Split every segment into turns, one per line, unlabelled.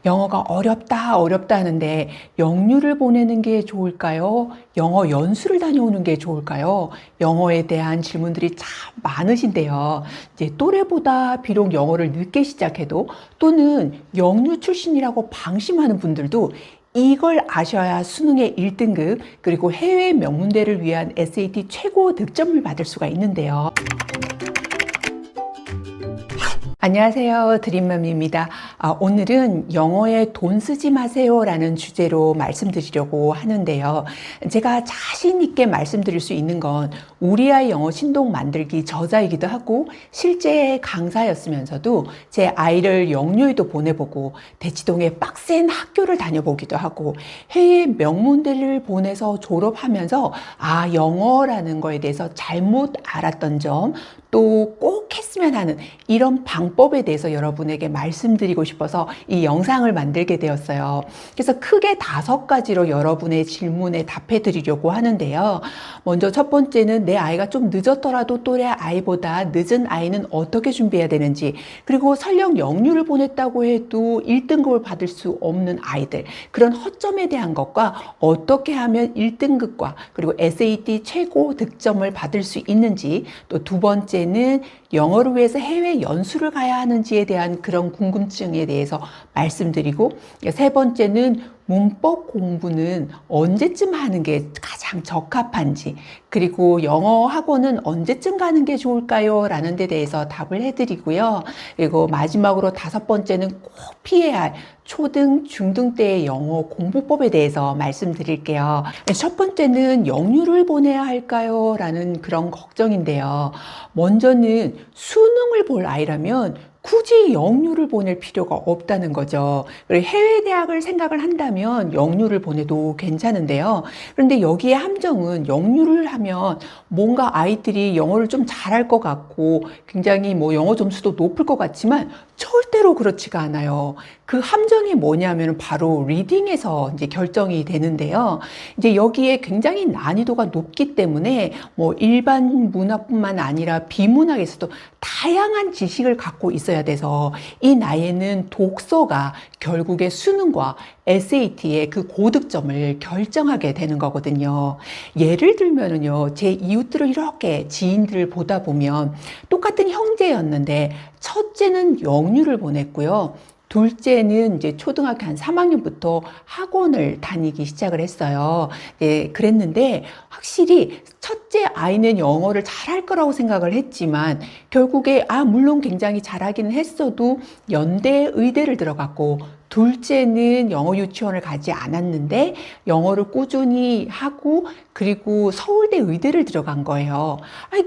영어가 어렵다 하는데 영유를 보내는 게 좋을까요? 영어 연수를 다녀오는 게 좋을까요? 영어에 대한 질문들이 참 많으신데요. 이제 또래보다 비록 영어를 늦게 시작해도 또는 영유 출신이라고 방심하는 분들도 이걸 아셔야 수능의 1등급 그리고 해외 명문대를 위한 SAT 최고 득점을 받을 수가 있는데요. 안녕하세요. 드림맘입니다. 오늘은 영어에 돈 쓰지 마세요 라는 주제로 말씀드리려고 하는데요. 제가 자신 있게 말씀드릴 수 있는 건 우리 아이 영어 신동 만들기 저자이기도 하고 실제 강사였으면서도 제 아이를 영유에도 보내보고 대치동에 빡센 학교를 다녀보기도 하고 해외 명문대를 보내서 졸업하면서 영어라는 거에 대해서 잘못 알았던 점 또 꼭 했으면 하는 이런 방법에 대해서 여러분에게 말씀드리고 싶어서 이 영상을 만들게 되었어요. 그래서 크게 5가지로 여러분의 질문에 답해 드리려고 하는데요. 먼저 첫 번째는 내 아이가 좀 늦었더라도 또래 아이보다 늦은 아이는 어떻게 준비해야 되는지, 그리고 설령 영유를 보냈다고 해도 1등급을 받을 수 없는 아이들, 그런 허점에 대한 것과 어떻게 하면 1등급과 그리고 SAT 최고 득점을 받을 수 있는지, 또 두 번째는 영어를 위해서 해외 연수를 가야 하는지에 대한 그런 궁금증에 대해서 말씀드리고, 세 번째는 문법 공부는 언제쯤 하는 게 가장 적합한지, 그리고 영어 학원은 언제쯤 가는 게 좋을까요? 라는 데 대해서 답을 해드리고요. 그리고 마지막으로 5번째는 꼭 피해야 할 초등, 중등 때의 영어 공부법에 대해서 말씀드릴게요. 첫 번째는 영유를 보내야 할까요? 라는 그런 걱정인데요. 먼저는 수능을 볼 아이라면 굳이 영유를 보낼 필요가 없다는 거죠. 그리고 해외 대학을 생각을 한다면 영유를 보내도 괜찮은데요. 그런데 여기에 함정은 영유를 하면 뭔가 아이들이 영어를 좀 잘할 것 같고 굉장히 영어 점수도 높을 것 같지만 절대로 그렇지가 않아요. 그 함정이 뭐냐면 바로 리딩에서 이제 결정이 되는데요. 이제 여기에 굉장히 난이도가 높기 때문에 일반 문학뿐만 아니라 비문학에서도 다양한 지식을 갖고 있어야 돼서 이 나이에는 독서가 결국에 수능과 SAT의 그 고득점을 결정하게 되는 거거든요. 예를 들면은요, 제 이웃들을 이렇게 지인들을 보다 보면 똑같은 형제였는데 첫째는 영유를 보냈고요. 둘째는 이제 초등학교 한 3학년부터 학원을 다니기 시작을 했어요. 그랬는데 확실히 첫째 아이는 영어를 잘할 거라고 생각을 했지만 결국에 물론 굉장히 잘하기는 했어도 연대 의대를 들어갔고, 둘째는 영어 유치원을 가지 않았는데 영어를 꾸준히 하고 그리고 서울대 의대를 들어간 거예요.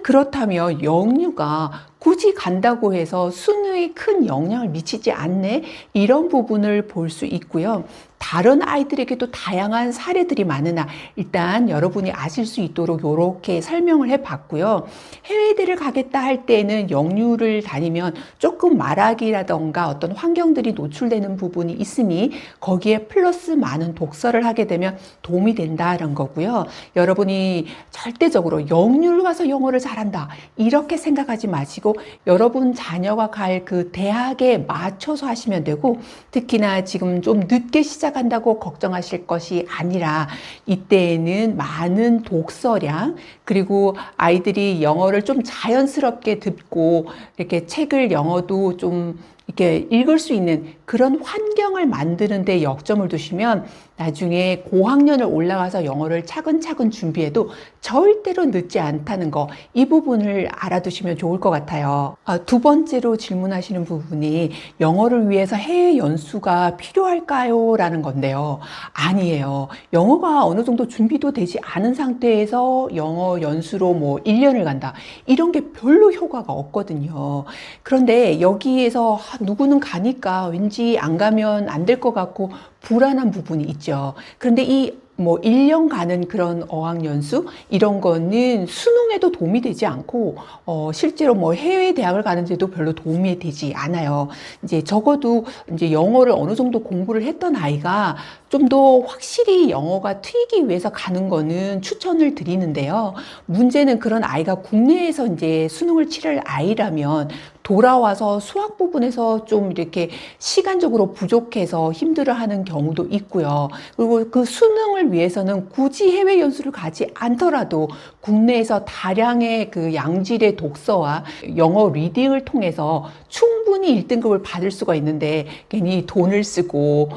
그렇다면 영유가 굳이 간다고 해서 수능에 큰 영향을 미치지 않네? 이런 부분을 볼 수 있고요. 다른 아이들에게도 다양한 사례들이 많으나 일단 여러분이 아실 수 있도록 이렇게 설명을 해봤고요. 해외대를 가겠다 할 때는 영유를 다니면 조금 말하기라던가 어떤 환경들이 노출되는 부분이 있으니 거기에 플러스 많은 독서를 하게 되면 도움이 된다는 거고요. 여러분이 절대적으로 영유를 가서 영어를 잘한다 이렇게 생각하지 마시고 여러분 자녀가 갈 그 대학에 맞춰서 하시면 되고, 특히나 지금 좀 늦게 시작한다고 걱정하실 것이 아니라 이때에는 많은 독서량, 그리고 아이들이 영어를 좀 자연스럽게 듣고 이렇게 책을 영어도 좀 이렇게 읽을 수 있는 그런 환경을 만드는 데 역점을 두시면 나중에 고학년을 올라가서 영어를 차근차근 준비해도 절대로 늦지 않다는 거, 이 부분을 알아두시면 좋을 것 같아요. 두 번째로 질문하시는 부분이 영어를 위해서 해외 연수가 필요할까요? 라는 건데요. 아니에요. 영어가 어느 정도 준비도 되지 않은 상태에서 영어 연수로 1년을 간다, 이런 게 별로 효과가 없거든요. 그런데 여기에서 누구는 가니까 왠지 안 가면 안 될 것 같고 불안한 부분이 있죠. 그런데 이 1년 가는 그런 어학연수 이런 거는 수능에도 도움이 되지 않고 실제로 해외 대학을 가는데도 별로 도움이 되지 않아요. 이제 적어도 이제 영어를 어느 정도 공부를 했던 아이가 좀 더 확실히 영어가 트이기 위해서 가는 거는 추천을 드리는데요. 문제는 그런 아이가 국내에서 이제 수능을 치를 아이라면 돌아와서 수학 부분에서 좀 이렇게 시간적으로 부족해서 힘들어하는 경우도 있고요. 그리고 그 수능을 위해서는 굳이 해외 연수를 가지 않더라도 국내에서 다량의 그 양질의 독서와 영어 리딩을 통해서 충분히 1등급을 받을 수가 있는데 괜히 돈을 쓰고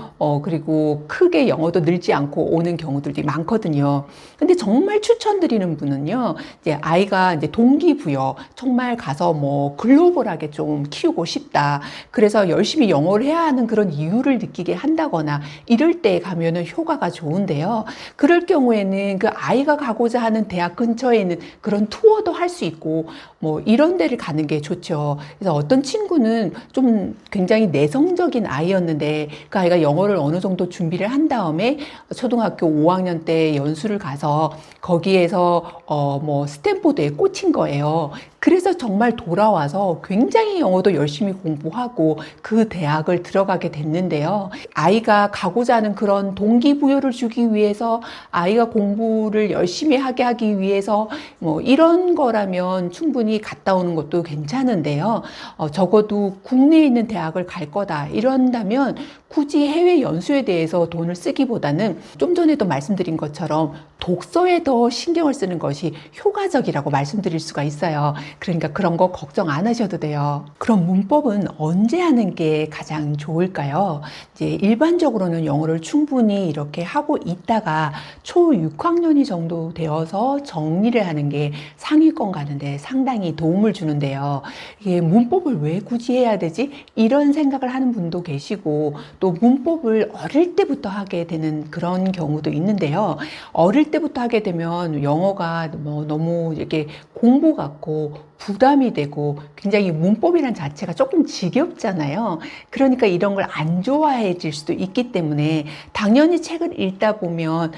그리고 크게 영어도 늘지 않고 오는 경우들이 많거든요. 근데 정말 추천드리는 분은요. 이제 아이가 이제 동기부여 정말 가서 뭐 글로벌하게 좀 키우고 싶다. 그래서 열심히 영어를 해야 하는 그런 이유를 느끼게 한다거나 이럴 때 가면은 효과가 좋은데요. 그럴 경우에는 그 아이가 가고자 하는 대학 근처에 있는 그런 투어도 할 수 있고 뭐 이런 데를 가는 게 좋죠. 그래서 어떤 친구는 좀 굉장히 내성적인 아이였는데 그 아이가 영어를 어느 정도 준비를 한 다음에 초등학교 5학년 때 연수를 가서 거기에서 뭐 스탠포드에 꽂힌 거예요. 그래서 정말 돌아와서 굉장히 영어도 열심히 공부하고 그 대학을 들어가게 됐는데요. 아이가 가고자 하는 그런 동기부여를 주기 위해서 아이가 공부를 열심히 하게 하기 위해서 뭐 이런 거라면 충분히 갔다 오는 것도 괜찮은데요. 적어도 국내에 있는 대학을 갈 거다 이런다면 굳이 해외 연수에 대해서 돈을 쓰기보다는 좀 전에도 말씀드린 것처럼 독서에 더 신경을 쓰는 것이 효과적이라고 말씀드릴 수가 있어요. 그러니까 그런 거 걱정 안 하셔도 돼요. 그럼 문법은 언제 하는 게 가장 좋을까요? 이제 일반적으로는 영어를 충분히 이렇게 하고 있다가 초 6학년이 정도 되어서 정리를 하는 게 상위권 가는데 상당히 도움을 주는데요. 이게 문법을 왜 굳이 해야 되지? 이런 생각을 하는 분도 계시고 또 문법을 어릴 때부터 하게 되는 그런 경우도 있는데요. 어릴 때부터 하게 되면 영어가 뭐 너무 이렇게 공부 같고 부담이 되고 굉장히 문법이란 자체가 조금 지겹잖아요. 그러니까 이런 걸 안 좋아해질 수도 있기 때문에 당연히 책을 읽다 보면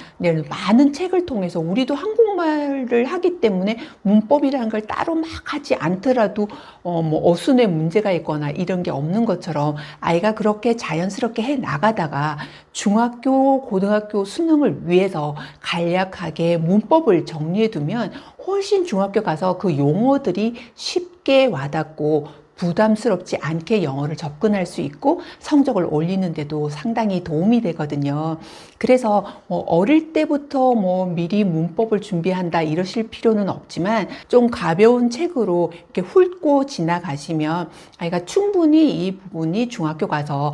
많은 책을 통해서 우리도 한국말을 하기 때문에 문법이라는 걸 따로 막 하지 않더라도 뭐 어순에 문제가 있거나 이런 게 없는 것처럼 아이가 그렇게 자연스럽게 해 나가다가 중학교, 고등학교 수능을 위해서 간략하게 문법을 정리해 두면 훨씬 중학교 가서 그 용어들이 쉽게 와닿고 부담스럽지 않게 영어를 접근할 수 있고 성적을 올리는데도 상당히 도움이 되거든요. 그래서 어릴 때부터 뭐 미리 문법을 준비한다 이러실 필요는 없지만 좀 가벼운 책으로 이렇게 훑고 지나가시면 아이가 충분히 이 부분이 중학교 가서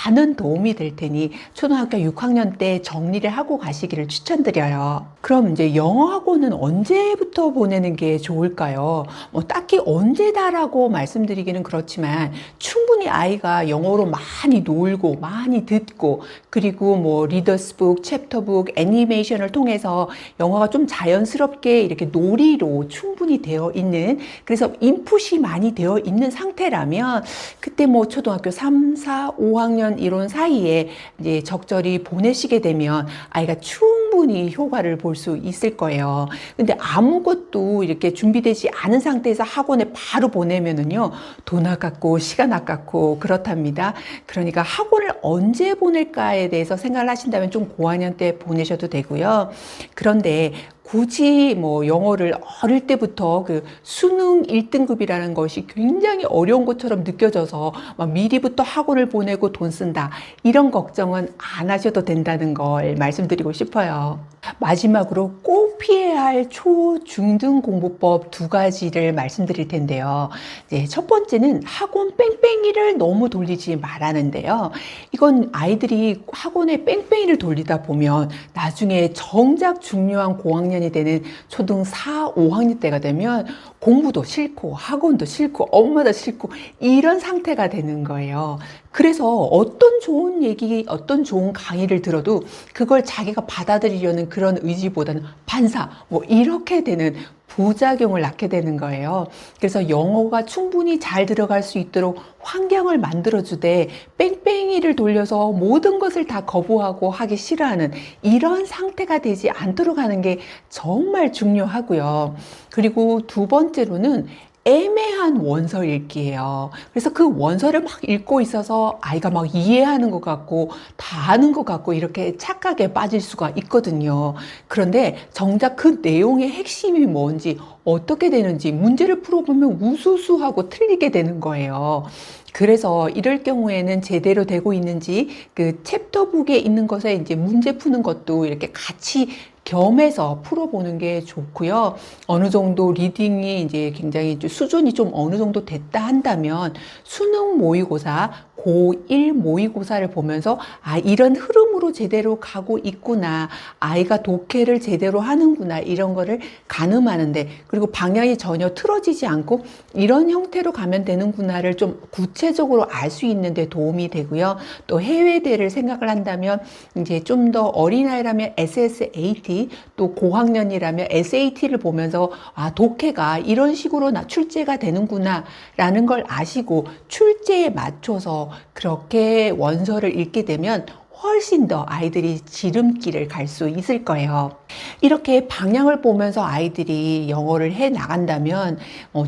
많은 도움이 될 테니 초등학교 6학년 때 정리를 하고 가시기를 추천드려요. 그럼 이제 영어 학원은 언제부터 보내는 게 좋을까요? 뭐 딱히 언제다라고 말씀드리기는 그렇지만 충분히 아이가 영어로 많이 놀고 많이 듣고 그리고 뭐 리더스북, 챕터북, 애니메이션을 통해서 영어가 좀 자연스럽게 이렇게 놀이로 충분히 되어 있는 그래서 인풋이 많이 되어 있는 상태라면 그때 뭐 초등학교 3, 4, 5학년 이런 사이에 이제 적절히 보내시게 되면 아이가 충분히 효과를 볼 수 있을 거예요. 근데 아무것도 이렇게 준비되지 않은 상태에서 학원에 바로 보내면은요, 돈 아깝고 시간 아깝고 그렇답니다. 그러니까 학원을 언제 보낼까에 대해서 생각을 하신다면 좀 고학년 때 보내셔도 되고요. 그런데 굳이 뭐 영어를 어릴 때부터 그 수능 1등급이라는 것이 굉장히 어려운 것처럼 느껴져서 막 미리부터 학원을 보내고 돈 쓴다. 이런 걱정은 안 하셔도 된다는 걸 말씀드리고 싶어요. 마지막으로 꼭 피해야 할 초, 중등 공부법 두 가지를 말씀드릴 텐데요. 이제 첫 번째는 학원 뺑뺑이를 너무 돌리지 말라는데요. 이건 아이들이 학원에 뺑뺑이를 돌리다 보면 나중에 정작 중요한 고학년이 되는 초등 4, 5학년 때가 되면 공부도 싫고 학원도 싫고 엄마도 싫고 이런 상태가 되는 거예요. 그래서 어떤 좋은 얘기, 어떤 좋은 강의를 들어도 그걸 자기가 받아들이려는 그런 의지보다는 반사, 뭐 이렇게 되는 부작용을 낳게 되는 거예요. 그래서 영어가 충분히 잘 들어갈 수 있도록 환경을 만들어주되 뺑뺑이를 돌려서 모든 것을 다 거부하고 하기 싫어하는 이런 상태가 되지 않도록 하는 게 정말 중요하고요. 그리고 두 번째로는 애매한 원서 읽기예요. 그래서 그 원서를 막 읽고 있어서 아이가 막 이해하는 것 같고 다 아는 것 같고 이렇게 착각에 빠질 수가 있거든요. 그런데 정작 그 내용의 핵심이 뭔지 어떻게 되는지 문제를 풀어보면 우수수하고 틀리게 되는 거예요. 그래서 이럴 경우에는 제대로 되고 있는지 그 챕터북에 있는 것에 이제 문제 푸는 것도 이렇게 같이 겸해서 풀어보는 게 좋고요. 어느 정도 리딩이 이제 굉장히 수준이 좀 어느 정도 됐다 한다면 수능 모의고사, 고1 모의고사를 보면서 아, 이런 흐름으로 제대로 가고 있구나. 아이가 독해를 제대로 하는구나. 이런 거를 가늠하는데 그리고 방향이 전혀 틀어지지 않고 이런 형태로 가면 되는구나를 좀 구체적으로 알 수 있는 데 도움이 되고요. 또 해외대를 생각을 한다면 이제 좀 더 어린아이라면 SSAT 또 고학년이라면 SAT를 보면서 아, 독해가 이런 식으로 출제가 되는구나 라는 걸 아시고 출제에 맞춰서 그렇게 원서를 읽게 되면 훨씬 더 아이들이 지름길을 갈 수 있을 거예요. 이렇게 방향을 보면서 아이들이 영어를 해 나간다면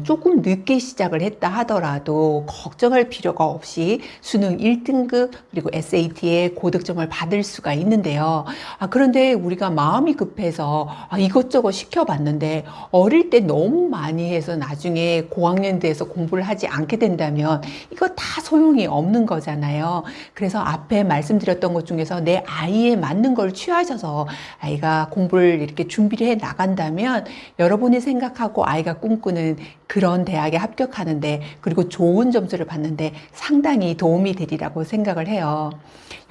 조금 늦게 시작을 했다 하더라도 걱정할 필요가 없이 수능 1등급 그리고 SAT에 고득점을 받을 수가 있는데요. 그런데 우리가 마음이 급해서 이것저것 시켜봤는데 어릴 때 너무 많이 해서 나중에 고학년 돼서 공부를 하지 않게 된다면 이거 다 소용이 없는 거잖아요. 그래서 앞에 말씀드렸던 것 중에서 내 아이에 맞는 걸 취하셔서 아이가 공부를 이렇게 준비를 해 나간다면 여러분이 생각하고 아이가 꿈꾸는 그런 대학에 합격하는데 그리고 좋은 점수를 받는데 상당히 도움이 되리라고 생각을 해요.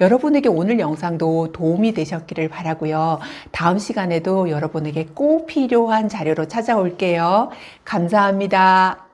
여러분에게 오늘 영상도 도움이 되셨기를 바라고요. 다음 시간에도 여러분에게 꼭 필요한 자료로 찾아올게요. 감사합니다.